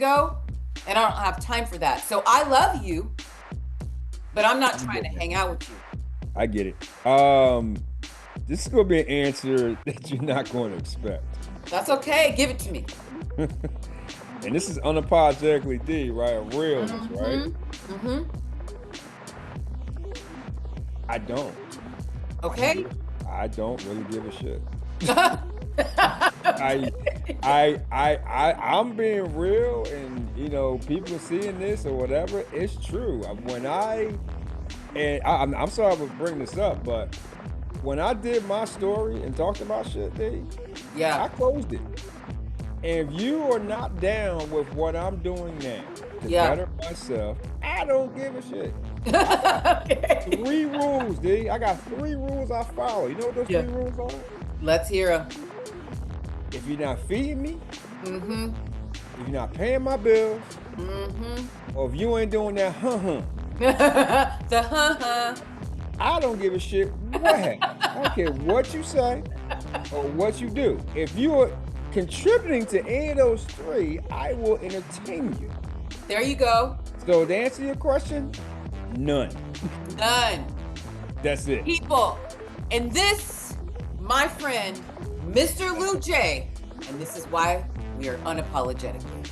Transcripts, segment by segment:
ago, and I don't have time for that. So I love you, but I'm not I trying get to that. hang out with you. I get it. This is gonna be an answer that you're not going to expect. That's okay. Give it to me. And this is unapologetically D, right? Realness, right? Mm-hmm. Mm-hmm. I don't. I don't Okay. give I don't really give a shit. I Okay. I'm being real and people seeing this or whatever, it's true. I'm sorry for bringing this up, but when I did my story and talked about shit, D, Yeah. I closed it. If you are not down with what I'm doing now to Yeah. better myself, I don't give a shit. I got Okay. three rules, D. I got three rules I follow. You know what those Yeah. three rules are? Let's hear them. If you're not feeding me, Mm-hmm. if you're not paying my bills, Mm-hmm. or if you ain't doing that, The huh-huh. I don't give a shit what happens. I don't care what you say or what you do. If you are contributing to any of those three, I will entertain you. There you go. So to answer your question, none. None. That's it. People. And this, my friend, Mr. Lou J, and this is why we are unapologetically.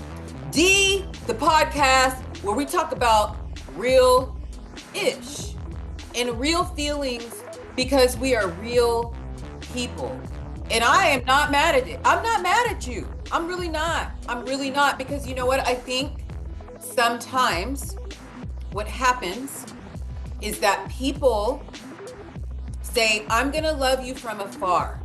D, the podcast where we talk about real ish and real feelings because we are real people. And I am not mad at it. I'm not mad at you. I'm really not. I'm really not, because you know what? I think sometimes what happens is that people say, I'm going to love you from afar.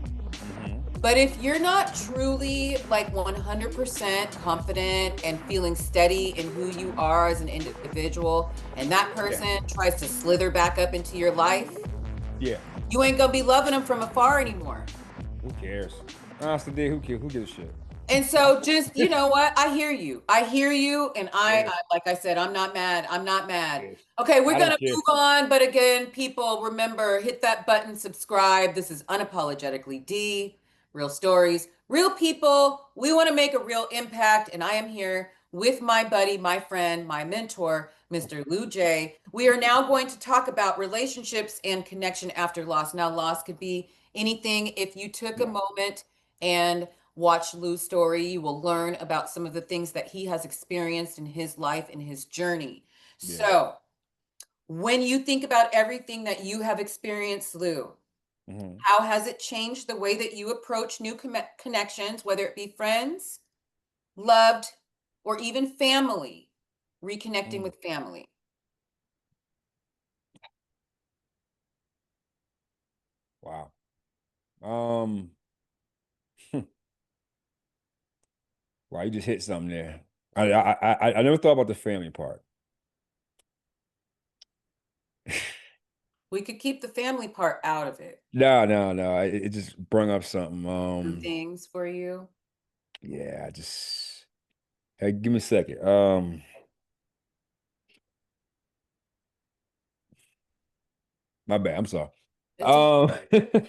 Hmm. But if you're not truly like 100% confident and feeling steady in who you are as an individual, and that Yeah. person tries to slither back up into your life, Yeah. you ain't gonna be loving them from afar anymore. Who cares? Honestly, dude, who cares? Who gives a shit? And so just, you know what? I hear you. I hear you. And Yes. like I said, I'm not mad. I'm not mad. Yes. Okay, we're I going don't to care. move on. But again, people, remember, hit that button, subscribe. This is Unapologetically D, real stories, real people. We want to make a real impact. And I am here with my buddy, my friend, my mentor, Mr. Lou J. We are now going to talk about relationships and connection after loss. Now, loss could be anything. If you took a Yeah. moment and watch Lou's story, you will learn about some of the things that he has experienced in his life and his journey. Yeah. So, when you think about everything that you have experienced, Lou, Hmm. how has it changed the way that you approach new connections, whether it be friends, loved, or even family, reconnecting Mm. with family? Wow. Um. Wow, you just hit something there. I never thought about the family part. We could keep the family part out of it. No, no, no. It just brought up something. Some things for you. Yeah. Hey, give me a second. My bad. I'm sorry. It's okay. Um.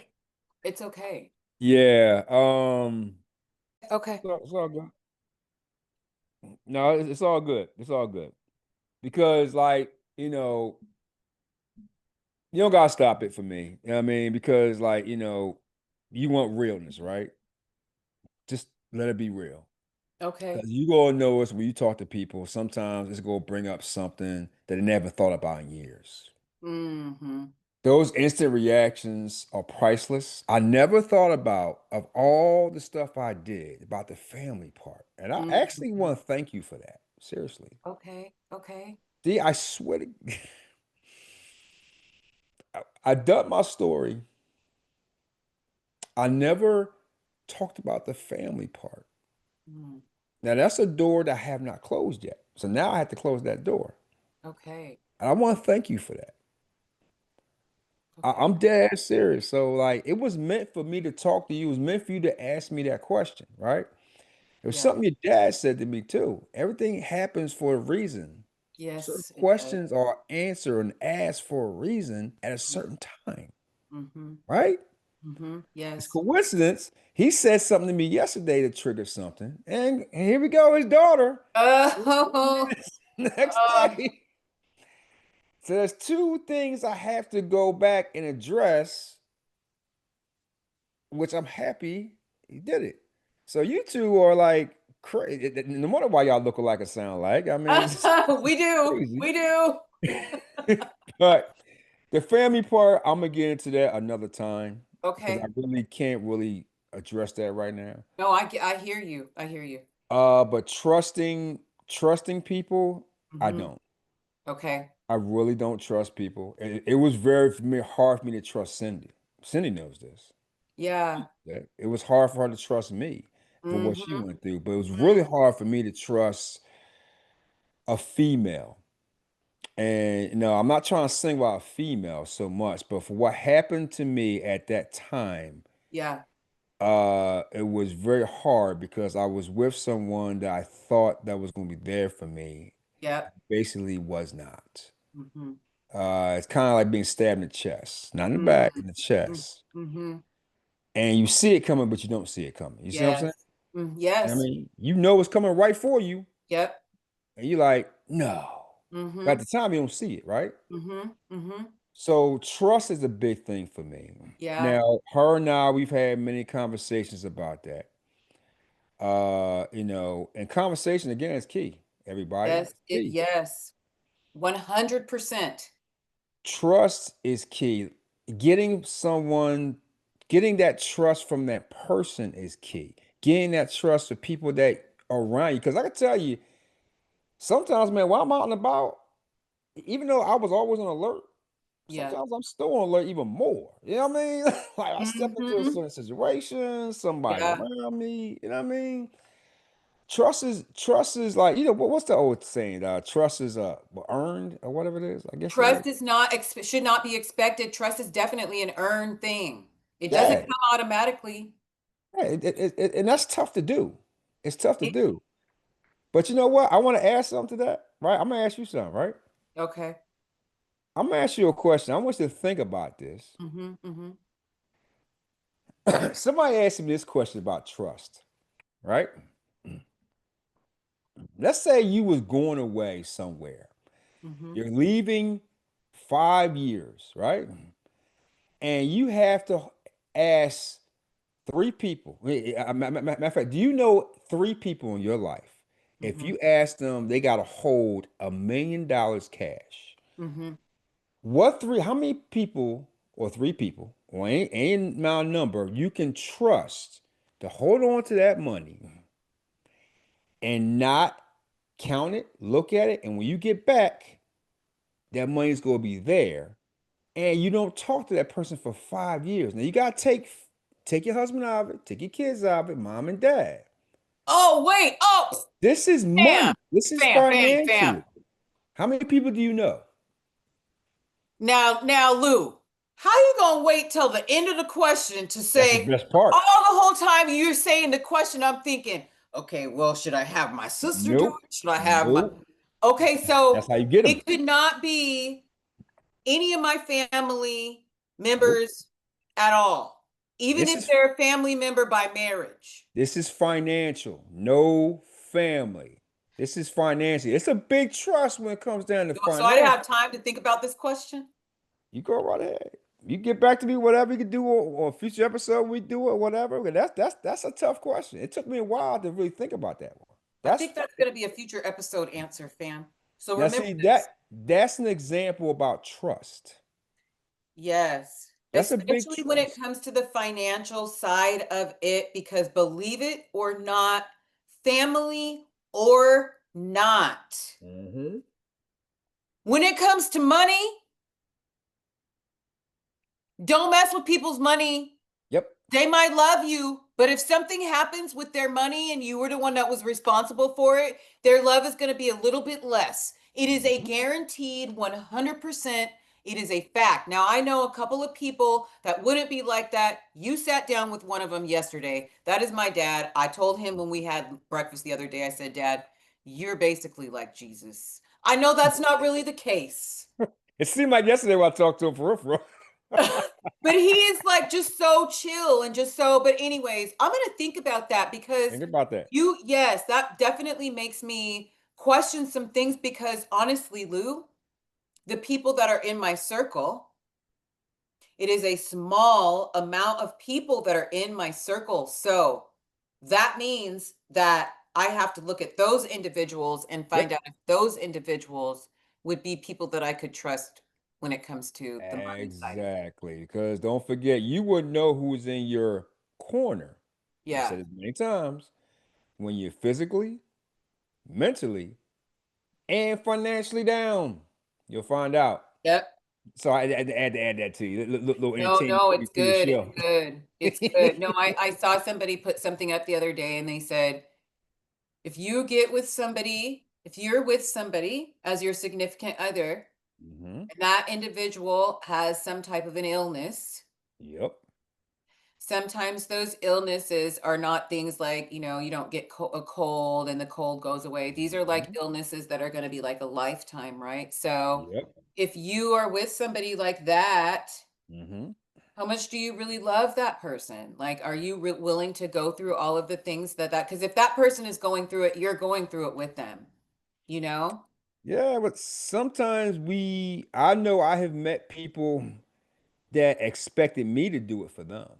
It's okay. Yeah. Okay. It's all good. No, it's all good. It's all good. Because like, you don't gotta stop it for me. You know what I mean? Because like, you want realness, right? Just let it be real. Okay. Because you gonna know us when you talk to people, sometimes it's gonna bring up something that they never thought about in years. Mm-hmm. Those instant reactions are priceless. I never thought about of all the stuff I did about the family part. And I actually Mm-hmm. want to thank you for that. Seriously. Okay. Okay. D, I swear to I dubbed my story. I never talked about the family part. Mm. Now that's a door that I have not closed yet. So now I have to close that door. Okay. And I want to thank you for that. Okay. I'm dead serious. So like it was meant for me to talk to you. It was meant for you to ask me that question, right? It was Yeah. something your dad said to me too. Everything happens for a reason. Certain Yes, it does. questions are answered and asked for a reason at a certain time, Mm-hmm. right? It's Yes. coincidence. He said something to me yesterday that triggered something. And here we go, his daughter. Oh, Next uh, day. So there's two things I have to go back and address, which I'm happy he did it. So you two are like crazy. No matter why y'all look alike and sound like. I mean, it's just we do. crazy. We do. But the family part, I'm gonna get into that another time because I Okay. really can't really address that right now. No, I hear you. I hear you. But trusting people, I Hmm. don't. Okay. I really don't trust people. It was very hard for me to trust Cindy. Cindy knows this. Yeah. That it was hard for her to trust me for what she Hmm. went through, but it was really hard for me to trust a female. And I'm not trying to sing about a female so much, but for what happened to me at that time, Yeah. it was very hard because I was with someone that I thought that was going to be there for me, Yep. basically was not. Hmm. It's kind of like being stabbed in the chest, not in the back, Hmm. in the chest. Hmm. And you see it coming, but you don't see it coming. You see what I'm saying? Yes. I Yes. mean, you know it's coming right for you, Yep. and you're like, no. But at Hmm. the time, you don't see it, right? Hmm. Hmm. So trust is a big thing for me. Yeah. Now, her and I, we've had many conversations about that. And conversation again is key, everybody. Yes. It's key. Yes. 100%. Trust is key. Getting someone, getting that trust from that person is key. Getting that trust for people that are around you. Because I can tell you, sometimes, man, while I'm out and about, even though I was always on alert, Yeah. sometimes I'm still on alert even more. You know what I mean? Like I step into a Hmm. certain situation, somebody Yeah. around me. You know what I mean? Trust is like what's the old saying? Trust is earned or whatever it is. I guess it is. Trust is not should not be expected. Trust is definitely an earned thing. It doesn't Yeah, come automatically. yeah, and that's tough to do. It's tough to It- do. But you know what? I want to add something to that, right? I'm gonna ask you something, right? okay. I'm gonna ask you a question. I want you to think about this. Hmm. Hmm. Somebody asked me this question about trust, right? Let's say you was going away somewhere. Hmm. You're leaving 5 years, right? And you have to ask three people. Matter of fact, do you know three people in your life? If Hmm. you ask them, they got to hold $1 million cash. Hmm. What three? How many people or three people or any amount of number you can trust to hold on to that money and not count it, look at it, and when you get back, that money's going to be there, and you don't talk to that person for 5 years. Now you got to take your husband out of it, take your kids out of it, mom and dad. Oh, wait. Oh, This is fam, money. This is fam. financial. How many people do you know? Now, Lou, how you gonna wait till the end of the question to That's the say best part. all the whole time you're saying the question? I'm thinking, okay, well, should I have my sister do Nope. it? Should I have my? Nope. Okay, That's so how you get them. it could not be any of my family Nope. members at all, even This if is they're a family member by marriage. this is financial. No family. This is financial. It's a big trust when it comes down to So I didn't financial. have time to think about this question. You go right ahead. You get back to me, whatever you can do or a future episode we do it, whatever. But that's a tough question. It took me a while to really think about that one. I That's think that's going to be a future episode answer, fam. So now remember see this. that's an example about trust. Yes, That's a big especially when it trust. comes to the financial side of it, because believe it or not, family or not, Hmm. when it comes to money, don't mess with people's money. Yep. They might love you, but if something happens with their money and you were the one that was responsible for it, their love is going to be a little bit less. It is a Mhm. guaranteed 100%. It is a fact. Now, I know a couple of people that wouldn't be like that. You sat down with one of them yesterday. That is my dad. I told him when we had breakfast the other day, I said, Dad, you're basically like Jesus. I know that's not really the case. It seemed like yesterday when I talked to him for real, for real. But he is like just so chill and just so, but anyways, I'm gonna think about that because Think about that. yes, that definitely makes me question some things because honestly, Lou, the people that are in my circle, it is a small amount of people that are in my circle. So that means that I have to look at those individuals and find Yep. out if those individuals would be people that I could trust when it comes to the money side of it. Exactly. Because don't forget, you wouldn't know who's in your corner. I Yeah. said it many times. When you're physically, mentally, and financially down, you'll find out. Yep. So I had to add that to you. Little No, entertainment no, for it's your good. It's show. good. It's good. No, I saw somebody put something up the other day and they said, if you get with somebody, if you're with somebody as your significant other, Hmm. and that individual has some type of an illness, Yep. sometimes those illnesses are not things like, you don't get a cold and the cold goes away. These are like Hmm. illnesses that are going to be like a lifetime, right? So Yep. if you are with somebody like that, Hmm. how much do you really love that person? Like, are you willing to go through all of the things because if that person is going through it, you're going through it with them, you know? Yeah, but sometimes I know I have met people that expected me to do it for them.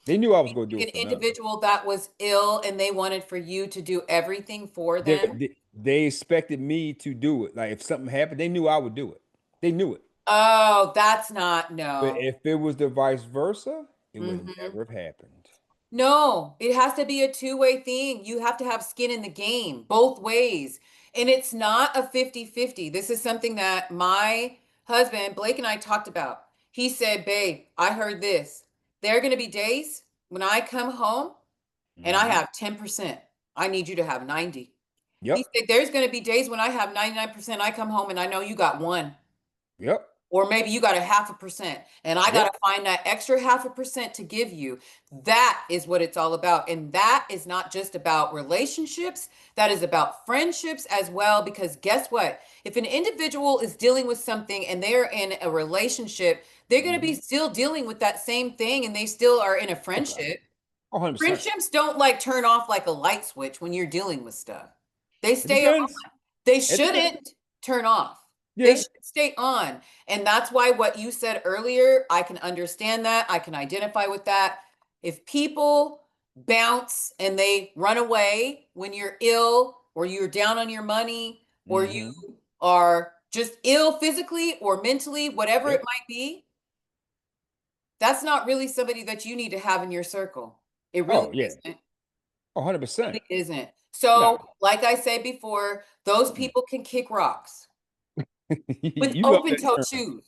They knew I was going to do Like it an for them. individual that was ill and they wanted for you to do everything for them. They expected me to do it. Like if something happened, they knew I would do it. They knew it. Oh, that's not, But no. if it was the vice versa, it would Hmm. never have happened. No, it has to be a two-way thing. You have to have skin in the game, both ways. And it's not a 50-50. This is something that my husband, Blake, and I talked about. He said, babe, I heard this. There are going to be days when I come home and I Hmm. have 10%. I need you to have 90. He Yep. said, there's going to be days when I have 99%. I come home and I know you got one. Yep. Or maybe you got a 0.5%, and I got Yep. to find that extra 0.5% to give you. That is what it's all about. And that is not just about relationships, that is about friendships as well. Because guess what? If an individual is dealing with something and they're in a relationship, they're going to be Hmm. still dealing with that same thing and they still are in a Okay. friendship. 100%. Friendships don't like turn off like a light switch when you're dealing with stuff. They It stay depends. on. They It depends. shouldn't turn off. They Yeah. should stay on. And that's why what you said earlier, I can understand that. I can identify with that. If people bounce and they run away when you're ill or you're down on your money or you Hmm. are just ill physically or mentally, whatever it Yep. might be, that's not really somebody that you need to have in your circle. It really Oh, yeah. isn't. Oh, 100%. Really isn't. Nah. So, like I said before, those Mm-mm. people can kick rocks with You love open that toe term. shoes.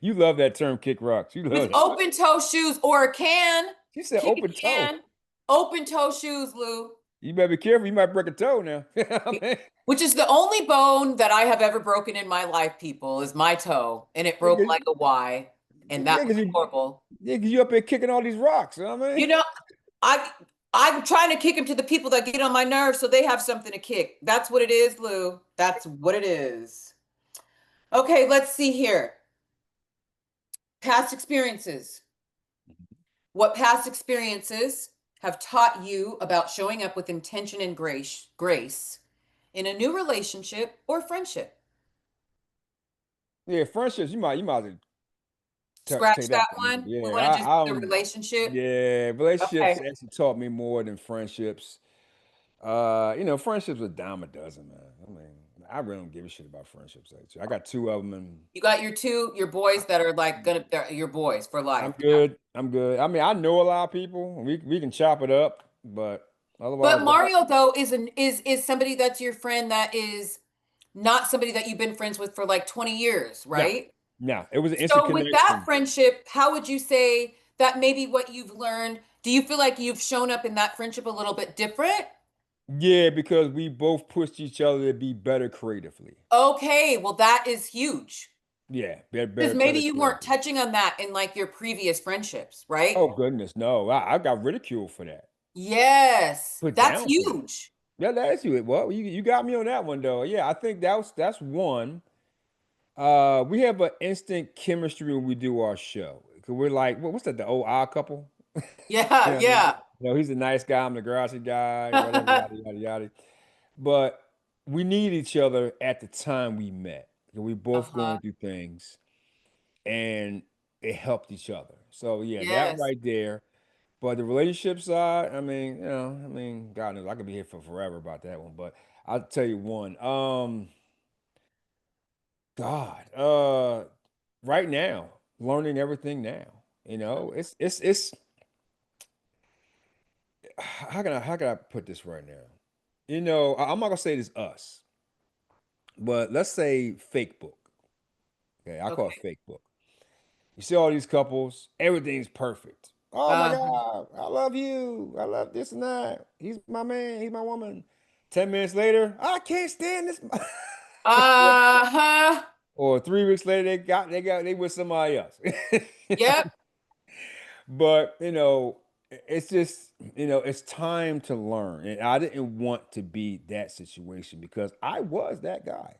You love that term, kick rocks. You love With that. open toe shoes or a can, She said kick open a toe. can, open toe shoes, Lou. You better be careful. You might break a toe now. I mean, Which is the only bone that I have ever broken in my life, people, is my toe. And it yeah, broke like a Y. And that yeah, was because horrible. you up there kicking all these rocks. You know what I You mean? know, I I'm trying to kick them to the people that get on my nerves so they have something to kick. That's what it is, Lou. That's what it is. Okay, let's see here. Past experiences. What past experiences have taught you about showing up with intention and grace in a new relationship or friendship? Yeah, friendships. You might as well Scratch take that that from me. one. We Yeah, want to just do the I'm. relationship. Yeah, relationships Okay. actually taught me more than friendships. Friendships are a dime a dozen, man. I mean, I really don't give a shit about friendships. Actually, I got two of them, and You got your boys that are like they're your boys for I'm life. good. I'm good. I mean, I know a lot of people. We can chop it up, but But otherwise, Mario though is somebody that's your friend that is not somebody that you've been friends with for like 20 years, no, right? no. It was an instant So with that connection. friendship, how would you say that maybe what you've learned, do you feel like you've shown up in that friendship a little bit different? Yeah, because we both pushed each other to be better creatively. Okay, well that is huge. Yeah, better, Because better, maybe better you weren't creatively. touching on that in like your previous friendships, right? Oh goodness, no. I got ridiculed for that. Yes, Put that's down for that. huge. Yeah, that's you. Well, you got me on that one though. Yeah, I think that's one. We have an instant chemistry when we do our show. Cause we're like, what's that? The old odd couple. You Yeah, know what I mean? yeah. He's a nice guy. I'm the grouchy guy. Whatever, yada yada yada. But we need each other at the time we met. We both Uh-huh. going through things, and it helped each other. So yeah, that Yes. right there. But the relationship side, God knows I could be here for forever about that one. But I'll tell you one. God, right now, learning everything now. It's how can I put this right now? I'm not gonna say this us, but let's say fake book. Okay, I call it Okay. fake book. You see all these couples, everything's perfect. Oh my Uh, God, I love you. I love this and that. He's my man. He's my woman. 10 minutes later, I can't stand this. uh-huh. Or 3 weeks later, they with somebody else. Yep. But it's just it's time to learn, and I didn't want to be that situation because I was that guy.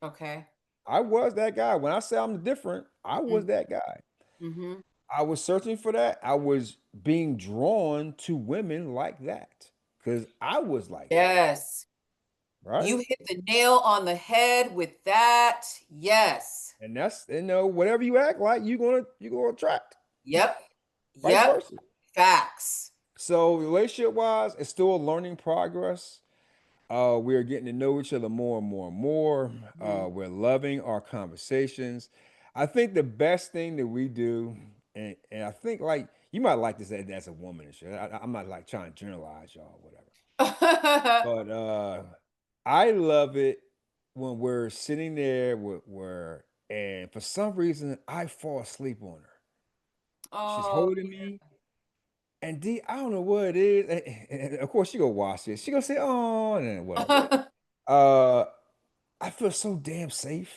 Okay. I was that guy. When I say I'm different, I was that guy. Mm-hmm. I was searching for that. I was being drawn to women like that because I was like that, Yes. right? You hit the nail on the head with that. Yes. And that's whatever you act like, you're gonna attract, Yep. vice Yep. versa. Facts. So relationship wise, it's still a learning progress. We're getting to know each other more and more and more. Mhm. We're loving our conversations. I think the best thing that we do, and I think like you might like this as a woman and shit. I'm not like trying to generalize y'all, or whatever. But I love it when we're sitting there and for some reason I fall asleep on her. She's Oh, holding me, and I don't know what it is. And of course, she gonna watch it. She gonna say, "Oh," and then whatever. yeah. Uh, I feel so damn safe.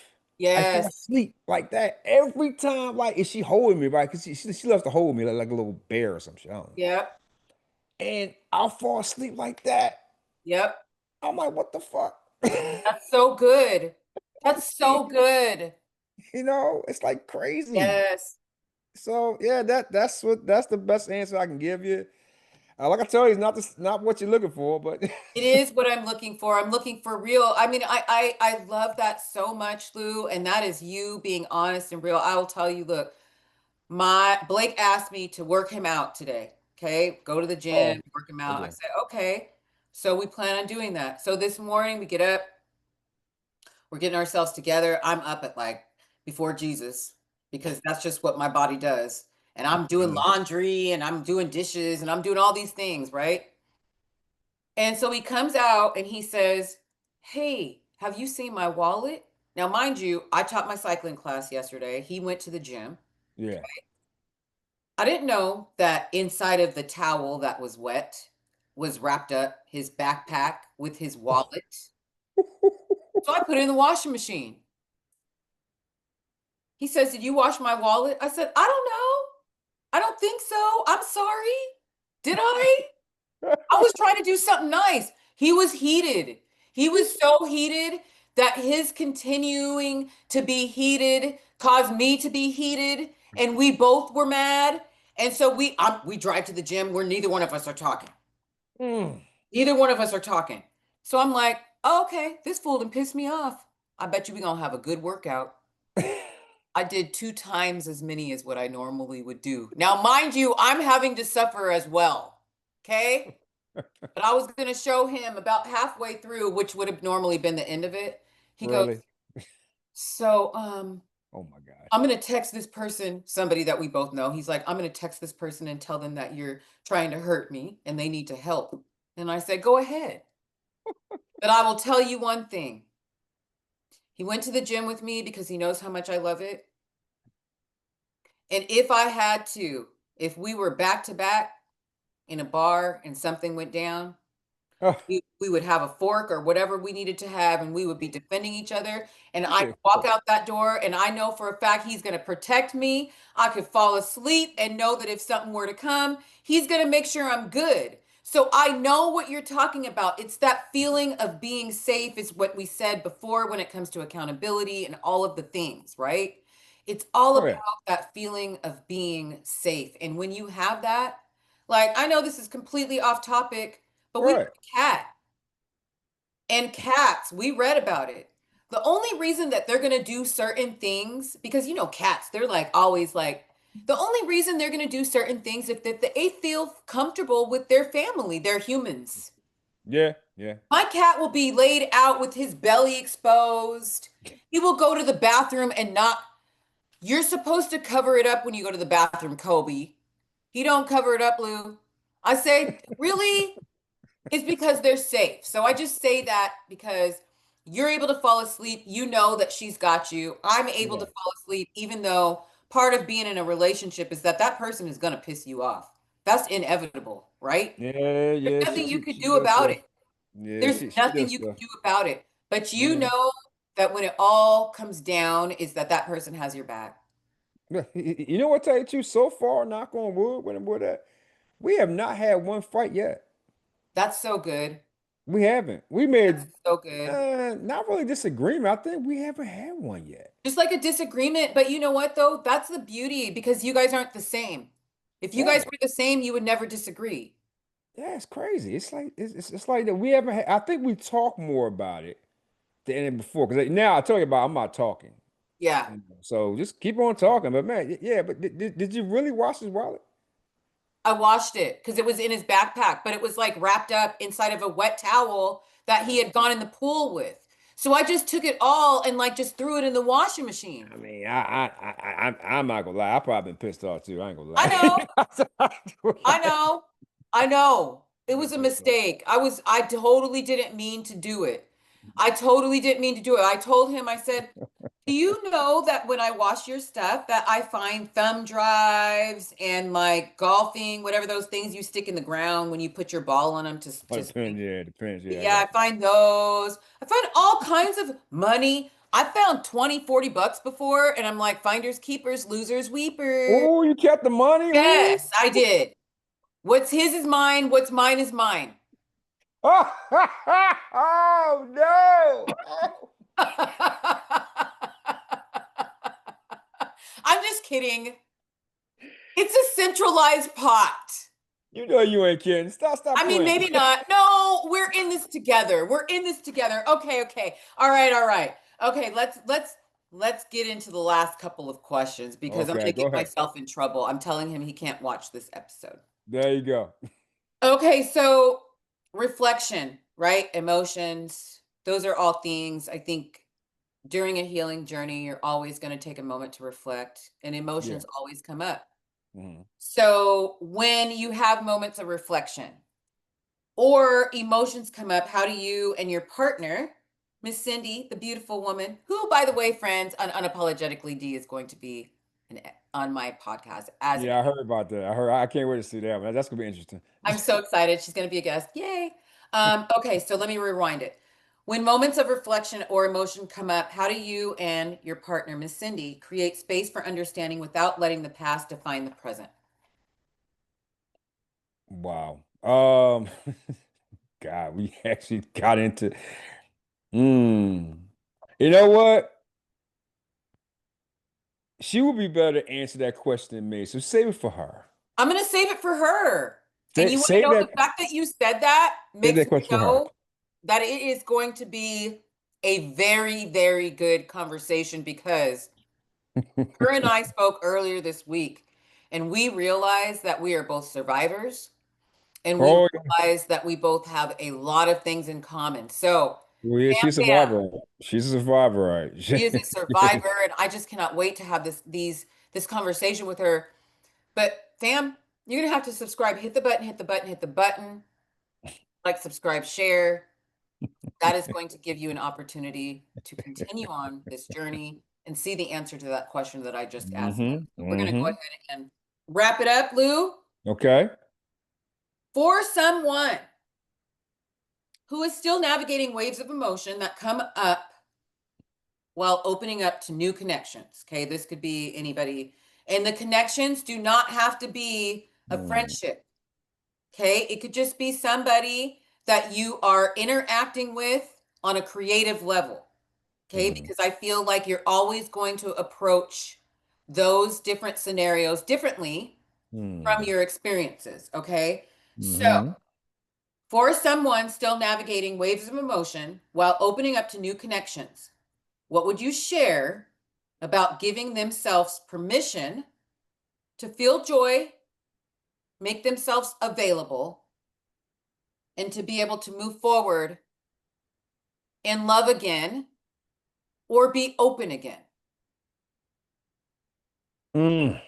I fall Yes. asleep like that every time. Like, is she holding me right? Because she loves to hold me like a little bear or some shit. I don't know. Yep. And I'll fall asleep like that. Yep. I'm like, what the fuck? That's so good. I'm That's so asleep. good. It's like crazy. Yes. So yeah, that's the best answer I can give you. Like I tell you, it's not what you're looking for, but It is what I'm looking for. I'm looking for real. I mean, I love that so much, Lou, and that is you being honest and real. I will tell you, look, my Blake asked me to work him out today. Okay, go to the oh, gym, work him out. I okay, said, okay. So we plan on doing that. So this morning we get up, we're getting ourselves together. I'm up at like before Jesus because that's just what my body does. And I'm doing really. laundry and I'm doing dishes and I'm doing all these things, right? And so he comes out and he says, "Hey, have you seen my wallet?" Now, mind you, I taught my cycling class yesterday. He went to the gym. Yeah. I didn't know that inside of the towel that was wet was wrapped up his backpack with his wallet. So I put it in the washing machine. He says, "Did you wash my wallet?" I said, "I don't know. I don't think so. I'm sorry. Did I?" I was trying to do something nice. He was heated. He was so heated that his continuing to be heated caused me to be heated, and we both were mad. And so we drive to the gym where neither one of us are talking. Mm. Neither one of us are talking. So I'm like, oh, okay, this fool done pissed me off. I bet you we gonna have a good workout. I did 2 times as many as what I normally would do. Now, mind you, I'm having to suffer as well. Okay. But I was going to show him about halfway through, which would have normally been the end of it. He goes, Really? "So, Oh my gosh. I'm going to text this person, somebody that we both know." He's like, "I'm going to text this person and tell them that you're trying to hurt me and they need to help." And I said, "Go ahead. But I will tell you one thing. He went to the gym with me because he knows how much I love it. And if we were back to back in a bar and something went down, Oh, we would have a fork or whatever we needed to have, and we would be defending each other. And you I said could walk fork. out that door, and I know for a fact he's going to protect me. I could fall asleep and know that if something were to come, he's going to make sure I'm good. So I know what you're talking about. It's that feeling of being safe, is what we said before when it comes to accountability and all of the things, right? It's all Oh yeah. about that feeling of being safe. And when you have that, like, I know this is completely off topic, but we have Right. a cat. And cats, we read about it. The only reason that they're going to do certain things, because you know, cats, they're like always like, the only reason they're going to do certain things if they feel comfortable with their family, they're humans. Yeah. Yeah. My cat will be laid out with his belly exposed. He will go to the bathroom and not, you're supposed to cover it up when you go to the bathroom, Kobe. He don't cover it up, Lou. I say, really? It's because they're safe. So I just say that because you're able to fall asleep. You know that she's got you. I'm able to Yeah. fall asleep, even though part of being in a relationship is that that person is going to piss you off. That's inevitable, right? Yeah. There's Yeah. nothing you can She do does about stuff. it. Yeah. There's She nothing does you can stuff. do about it. But you Yeah. know that when it all comes down, is that that person has your back. Yeah. You know what? Tell you the truth, so far, knock on wood, when wood that we have not had one fight yet. That's so good. We haven't. We That's made so good. not really disagreement. I think we haven't had one yet. Just like a disagreement, but you know what though? That's the beauty because you guys aren't the same. If you guys Right. were the same, you would never disagree. Yeah, it's crazy. It's like it's like that we haven't had, I think we talk more about it than before. Because now I tell you about I'm not talking. Yeah. So just keep on talking. But man, yeah, but did you really wash his wallet? I washed it because it was in his backpack, but it was like wrapped up inside of a wet towel that he had gone in the pool with. So I just took it all and like just threw it in the washing machine. I mean, I'm not gonna lie. I probably been pissed off too. I ain't gonna I know. I lie. know. I know. It I've been was a pissed off. mistake. I totally didn't mean to do it. I totally didn't mean to do it. I told him, I said, do you know that when I wash your stuff that I find thumb drives and like golfing, whatever those things you stick in the ground when you put your ball on them Oh, to swing. depends. Yeah, depends. Yeah, I Yeah, I got you. find those. I find all kinds of money. I found 20, 40 bucks before and I'm like finders keepers, losers weepers. Oh, you kept the money? Ooh. Yes, I did. What's his is mine. What's mine is mine. Oh no. Oh. I'm just kidding. It's a centralized pot. You know you ain't kidding. Stop I mean, playing. maybe not. No, we're in this together. We're in this together. Okay, okay. All right, all right. Okay, let's get into the last couple of questions because I'm Okay, gonna go get ahead. myself in trouble. I'm telling him he can't watch this episode. There you go. Okay, so reflection, right? Emotions, those are all things I think during a healing journey, you're always going to take a moment to reflect, and Yeah. emotions always come up. Mhm. So, when you have moments of reflection or emotions come up, how do you and your partner, Miss Cindy, the beautiful woman, who, by the way, friends, on Unapologetically D is going to be on my podcast as Yeah, I heard about that. I heard. I can't wait to see that one. That's gonna be interesting. I'm so excited. She's going to be a guest. Yay. Okay, so let me rewind it. When moments of reflection or emotion come up, how do you and your partner, Miss Cindy, create space for understanding without letting the past define the present? Wow. God, we actually got into. Mm. You know what? She would be better to answer that question than me. So save it for her. I'm going to save it for her. And Save, you want to save know the that. fact that you said that Save makes that me question for her. know that it is going to be a very, very good conversation because her and I spoke earlier this week and we realized that we are both survivors and we Oh, realize that we both have a lot of things in common. So, well, yeah, she's a fam bam, survivor. Right? She's a survivor, right? she is a survivor, and I just cannot wait to have this conversation with her. But fam, you're gonna have to subscribe. Hit the button. Hit the button. Hit the button. Like, subscribe, share. That is going to give you an opportunity to continue on this journey and see the answer to that question that I just asked them. Mm-hmm. We're gonna go Mm-hmm. ahead and wrap it up, Lou. Okay. For someone who is still navigating waves of emotion that come up while opening up to new connections. Okay, this could be anybody. And the connections do not have to be a Mm, friendship. Okay, it could just be somebody that you are interacting with on a creative level. Okay, mm, because I feel like you're always going to approach those different scenarios differently from Hmm. your experiences. Okay. So, Hmm. for someone still navigating waves of emotion while opening up to new connections, what would you share about giving themselves permission to feel joy, make themselves available, and to be able to move forward in love again or be open again? Mm.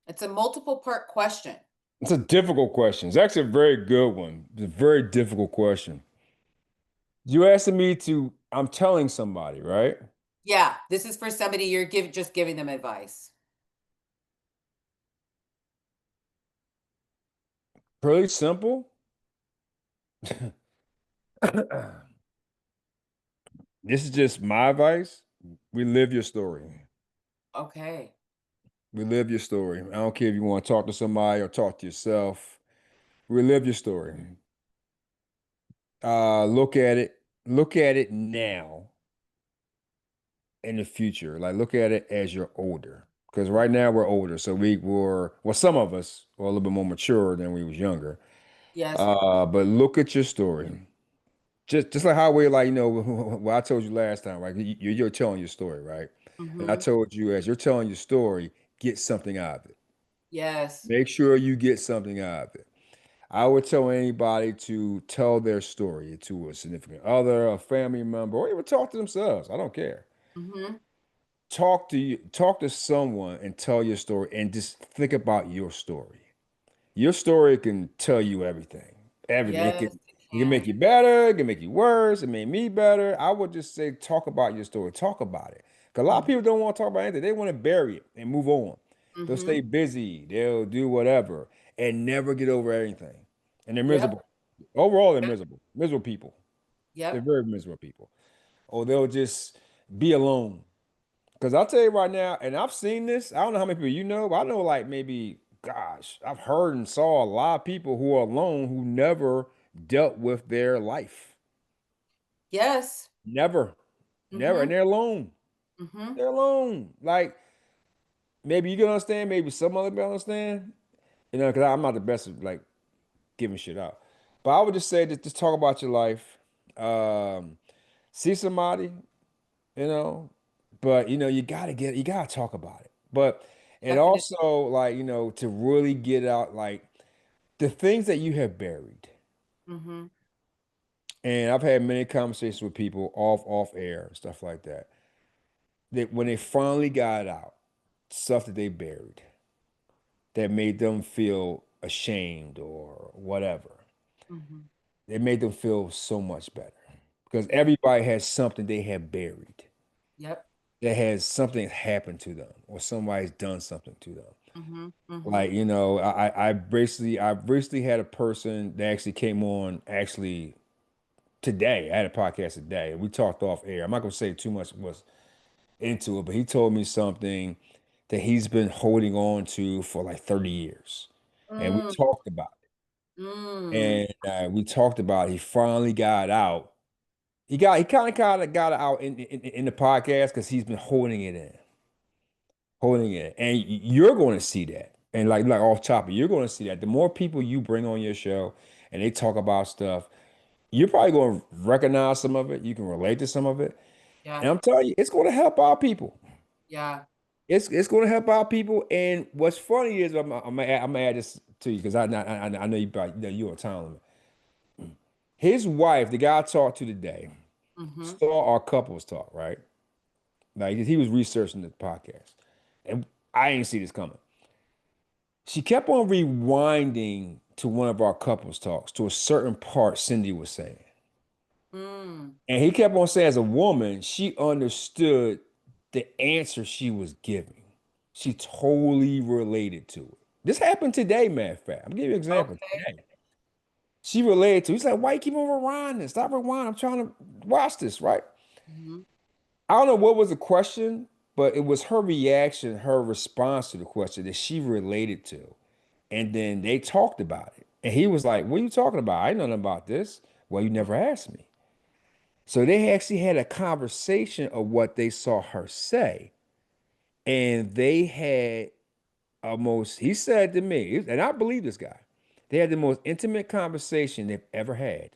It's a multiple part question. It's a difficult question. It's actually a very good one. It's a very difficult question. You asking me to, I'm telling somebody, right? Yeah, this is for somebody you're just giving them advice. Pretty simple. This is just my advice. Relive your story. Okay. Relive your story. I don't care if you want to talk to somebody or talk to yourself. Relive your story. Look at it. Look at it now in the future. Like look at it as you're older. Because right now we're older, so we were well, some of us were a little bit more mature than we was younger. Yes. But look at your story. Just like how we like, what I told you last time, right? You're telling your story, right? And I Mm-hmm. told you as you're telling your story, get something out of it. Yes. Make sure you get something out of it. I would tell anybody to tell their story to a significant other, a family member, or even talk to themselves. I don't care. Mm-hmm. Talk to someone and tell your story and just think about your story. Your story can tell you everything. Everything. Yes, it It can make can. you better, it can make you worse, it made me better. I would just say talk about your story. Talk about it. Because a lot of Mm-hmm. people don't want to talk about anything. They want to bury it and move on. They'll Mm-hmm. stay busy, they'll do whatever and never get over anything. And they're Yep. miserable. Overall, they're Yep. miserable. Miserable people. They're Yep. very miserable people. Or they'll just be alone. Because I'll tell you right now, and I've seen this. I don't know how many people you know, but I know like maybe, gosh, I've heard and saw a lot of people who are alone who never dealt with their life. Yes. Never, never. Mm-hmm. And they're alone. Mm-hmm. They're alone. Like maybe you can understand, maybe some other people understand. Because I'm not the best at like giving shit out. But I would just say just talk about your life. Um, See somebody, you know. But you gotta talk about it. But and Definitely. also like, to really get out like the things that you have buried. Mm-hmm. And I've had many conversations with people off air and stuff like that. That when they finally got out, stuff that they buried that made them feel ashamed or whatever. Mm-hmm. It made them feel so much better. Because Yep. everybody has something they have buried. Yep. That has something happened to them or somebody's done something to them. Mm-hmm. Mm-hmm. Like, I recently had a person that actually came on actually today. I had a podcast today. We talked off air. I'm not gonna say too much was into it, but he told me something that he's been holding on to for like 30 years. And we Mm. talked about Mm. it. And we talked about it. He finally got out. He kind of got it out in the podcast because he's been holding it. And you're going to see that. And like off topic, you're going to see that. The more people you bring on your show and they talk about stuff, you're probably going to recognize some of it. You can relate to some of it. Yeah. And I'm telling you, it's going to help our people. Yeah. It's going to help our people. And what's funny is I'm gonna add this to you because I know you probably you're on time limit. His wife, the guy I talked to today, Mm-hmm. saw our couples talk, right? Like he was researching the podcast. And I ain't see this coming. She kept on rewinding to one of our couples talks to a certain part Cindy was saying. Mm. And he kept on saying, as a woman, she understood the answer she was giving. She totally related to it. This happened today, matter of fact. I'm gonna give you an example Okay. today. She related to it. He's like, why you keep on rewinding? Stop rewinding. I'm trying to watch this, right? Mm-hmm. I don't know what was the question, but it was her reaction, her response to the question that she related to. And then they talked about it. And he was like, what are you talking about? I know nothing about this. Well, you never asked me. So they actually had a conversation of what they saw her say. and they had almost, he said to me, and I believe this guy, they had the most intimate conversation they've ever had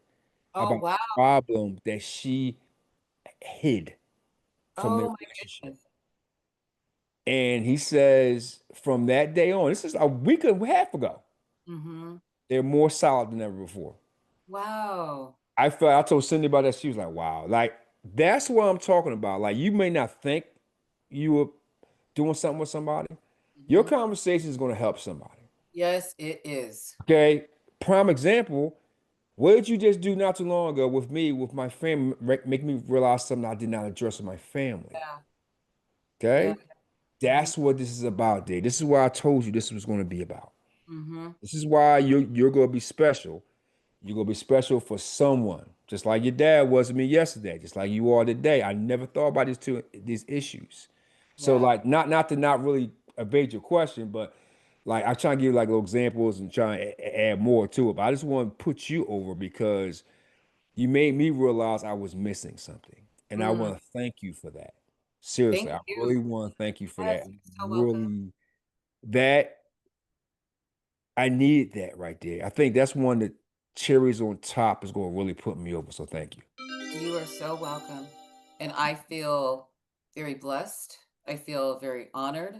Oh, about wow. a problem that she hid from their Oh, my relationship. goodness. And he says from that day on, this is a week and a half ago, Mm-hmm. they're more solid than ever before. Wow. I told Cindy about that. She was like, wow, like that's what I'm talking about. Like you may not think you were doing something with somebody. Your Hmm. conversation is going to help somebody. Yes, it is. Okay. Prime example. What did you just do not too long ago with me, with my family, make me realize something I did not address with my family? Yeah. Yeah. Okay. Hmm. That's what this is about, dude. This is why I told you this was going to be about. Hmm. This is why you're going to be special. You're going to be special for someone, just like your dad was to me yesterday, just like you are today. I never thought about these issues. So Yeah. like not to not really evade your question, but like I try to give you like little examples and try and add more to it. But I just want to put you over because you made me realize I was missing something. And I Mm. want to thank you for that. Thank Seriously, I you. really want to thank you for Yes, that. you're so welcome. Really, that I needed that right there. I think that's one that cherries on top is going to really put me over. So thank you. You are so welcome. And I feel very blessed. I feel very honored.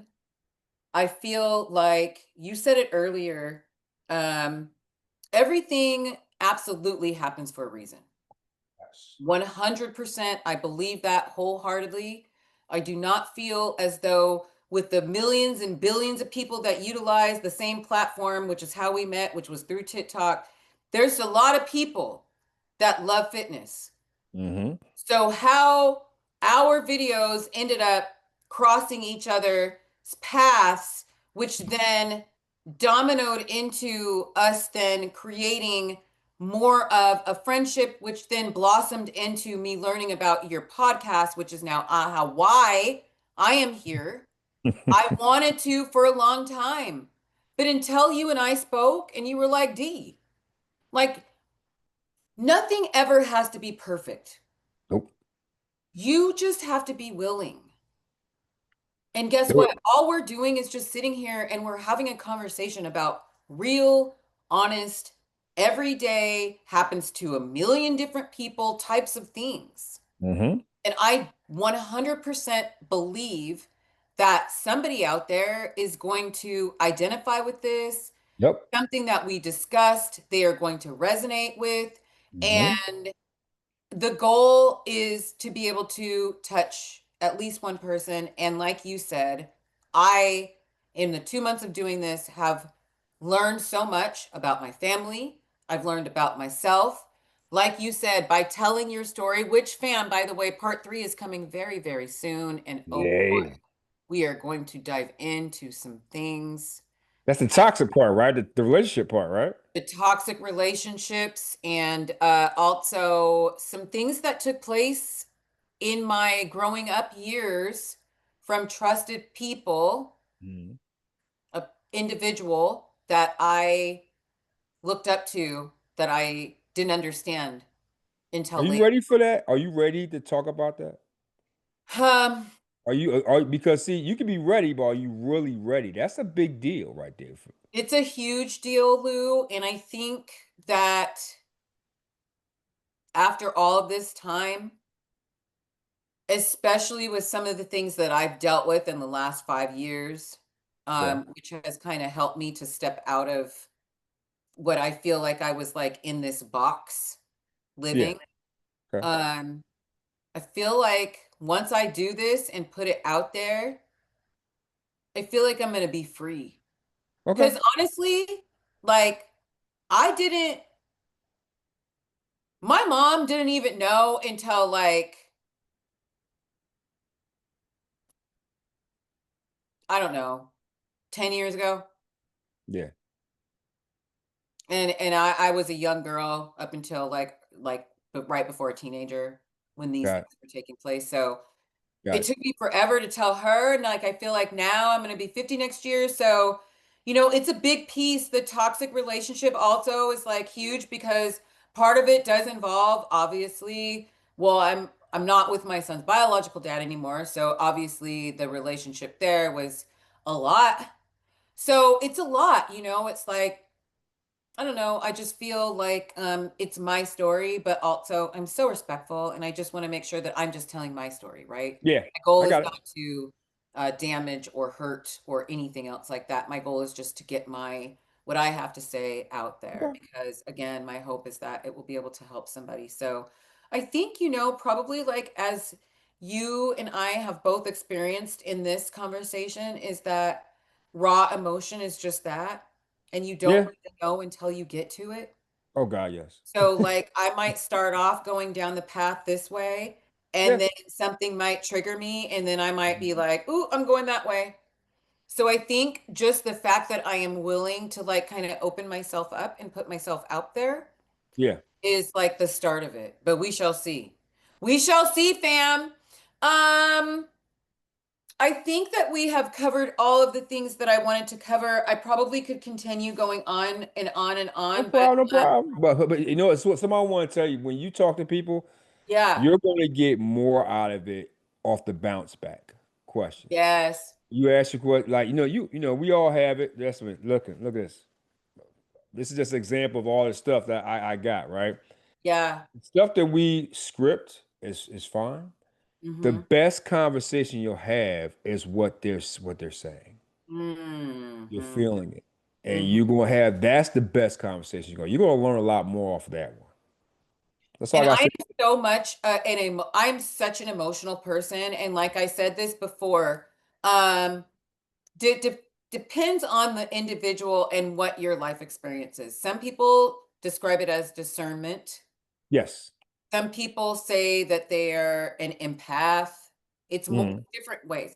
I feel like you said it earlier. Um, Everything absolutely happens for a reason. Yes. 100%. I believe that wholeheartedly. I do not feel as though with the millions and billions of people that utilize the same platform, which is how we met, which was through TikTok, there's a lot of people that love fitness. Mm-hmm. So, how our videos ended up crossing each other's paths, which then dominoed into us then creating more of a friendship, which then blossomed into me learning about your podcast, which is now why I am here. I wanted to for a long time. But until you and I spoke, and you were like, D, like nothing ever has to be perfect. Nope. You just have to be willing. And guess Nope. what? All we're doing is just sitting here and we're having a conversation about real, honest, everyday, happens to a million different people types of things. Mm-hmm. And I 100% believe that somebody out there is going to identify with this, Yep. something that we discussed, they are going to resonate with. Mm-hmm. And the goal is to be able to touch at least one person. And like you said, I, in the 2 months of doing this, have learned so much about my family. I've learned about myself. Like you said, by telling your story, which fam, by the way, part three is coming very, very soon. And oh boy, Yeah. we are going to dive into some things, That's the toxic part, right? The relationship part, right? the toxic relationships, and also some things that took place in my growing up years from trusted people, Mm-hmm. a individual that I looked up to that I didn't understand Are until you later. ready for that? Are you ready to talk about that? Um, Are because see, you can be ready, but are you really ready? That's a big deal right there. it's a huge deal, Lou, and I think that after all of this time, especially with some of the things that I've dealt with in the last 5 years, Okay. which has kind of helped me to step out of what I feel like I was like in this box Yeah. living. Okay. Um, I feel like once I do this and put it out there, I feel like I'm going to be free. Okay. Because honestly, like, I didn't, my mom didn't even know until like, I don't know, 10 years ago. Yeah. And I was a young girl up until but right before a teenager when these Got things were taking place. So got it it. took me forever to tell her, and like I feel like now I'm going to be 50 next year, so it's a big piece. The toxic relationship also is like huge because part of it does involve obviously, well, I'm I'm not with my son's biological dad anymore. So obviously the relationship there was a lot. So it's a lot, it's like, I don't know. I just feel like it's my story, but also I'm so respectful, and I just want to make sure that I'm just telling my story, right? Yeah, My goal I is got it. not to damage or hurt or anything else like that. My goal is just to get my what I have to say out there, Okay. because again, my hope is that it will be able to help somebody. So I think, probably like as you and I have both experienced in this conversation, is that raw emotion is just that, and you don't Yeah. really know until you get to it. Oh God, yes. So, like, I might start off going down the path this way, and Yeah. then something might trigger me, and then I might be like, "Ooh, I'm going that way." So, I think just the fact that I am willing to like kind of open myself up and put myself out there Yeah. is like the start of it. But we shall see. We shall see, fam. I think that we have covered all of the things that I wanted to cover. I probably could continue going on and on and No on, but problem, no problem. But you know, it's what somebody want to tell you. When you talk to people, yeah, you're going to get more out of it off the bounce back questions. yes, You ask your question, like we all have it. That's what look at this. This is just an example of all the stuff that I got, right? yeah, Stuff that we script is fine. The mm-hmm, best conversation you'll have is what they're saying. You're mm-hmm, feeling it. And mm-hmm. you're gonna have that's the best conversation you're gonna learn a lot more off of that one. That's all I And gotta I say. am so much I'm such an emotional person, and like I said this before, um, depends on the individual and what your life experience is. Some people describe it as discernment. Yes. Some people say that they're an empath. It's more Mhm. different ways.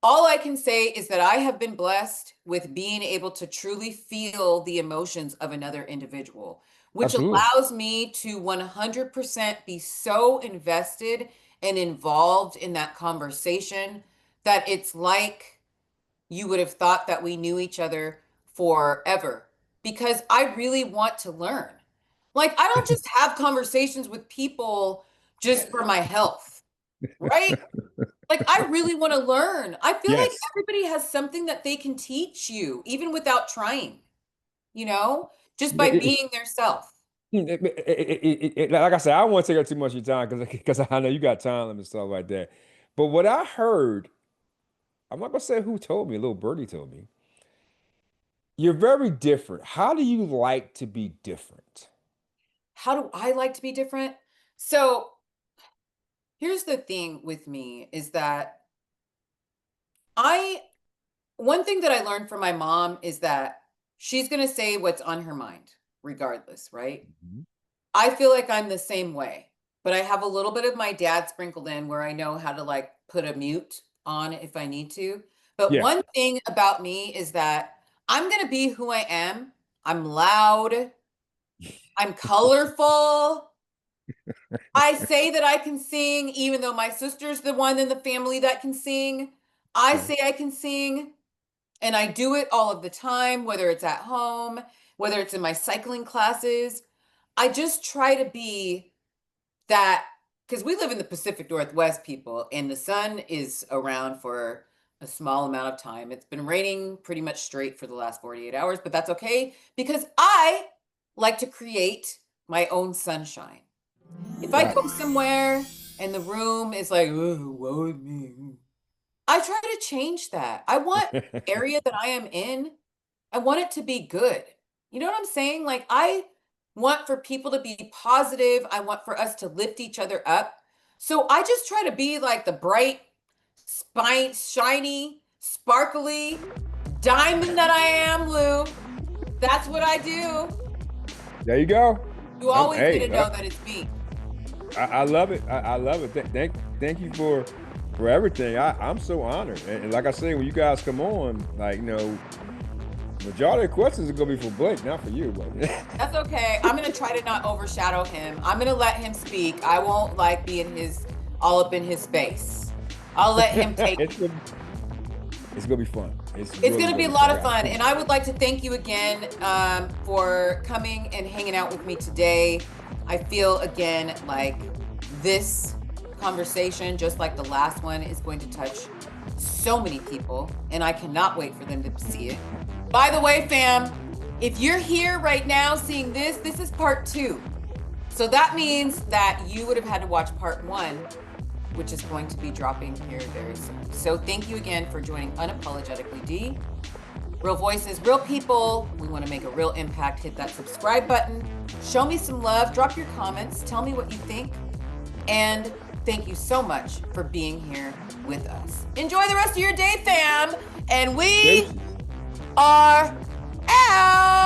All I can say is that I have been blessed with being able to truly feel the emotions of another individual, which Absolutely. allows me to 100% be so invested and involved in that conversation that it's like you would have thought that we knew each other forever, because I really want to learn. Like, I don't just have conversations with people just for my health, right? Like, I really want to learn. I feel like Yes. everybody has something that they can teach you, even without trying, you know, just by It- being their self. like I said, I don't want to take up too much of your time because I know you got time limits and stuff like that. But what I heard, I'm not gonna say who told me, a little birdie told me. You're very different. How do you like to be different? How do I like to be different? So here's the thing with me is that I, one thing that I learned from my mom is that she's going to say what's on her mind, regardless, right? Mhm. I feel like I'm the same way, but I have a little bit of my dad sprinkled in where I know how to like put a mute on if I need to. But Yeah. one thing about me is that I'm going to be who I am. I'm loud. I'm colorful. I say that I can sing, even though my sister's the one in the family that can sing. I Okay. say I can sing, and I do it all of the time, whether it's at home, whether it's in my cycling classes. I just try to be that, because we live in the Pacific Northwest, people, and the sun is around for a small amount of time. It's been raining pretty much straight for the last 48 hours, but that's okay because I like to create my own sunshine. If I Got go somewhere and the room is like, oh, woe is me, I try to change that. I want the it. area that I am in, I want it to be good. You know what I'm saying? Like, I want for people to be positive. I want for us to lift each other up. So I just try to be like the bright, shiny, sparkly diamond that I am, Lou. That's what I do. There you go. You always get Hey, to know that it's me. I love it. I love it. Thank you for everything. I'm so honored. And like I say, when you guys come on, like majority of questions are gonna be for Blake, not for you. But That's okay. I'm gonna try to not overshadow him. I'm gonna let him speak. I won't like be in his all up in his space. I'll let him take it's gonna, it's gonna be fun. It's It's really going to be gonna a be lot fun. of fun. And I would like to thank you again for coming and hanging out with me today. I feel again like this conversation, just like the last one, is going to touch so many people, and I cannot wait for them to see it. By the way, fam, if you're here right now seeing this is part 2. So that means that you would have had to watch part 1, which is going to be dropping here very soon. So thank you again for joining Unapologetically D. Real voices, real people. We want to make a real impact. Hit that subscribe button. Show me some love. Drop your comments. Tell me what you think. And thank you so much for being here with us. Enjoy the rest of your day, fam. And we are out.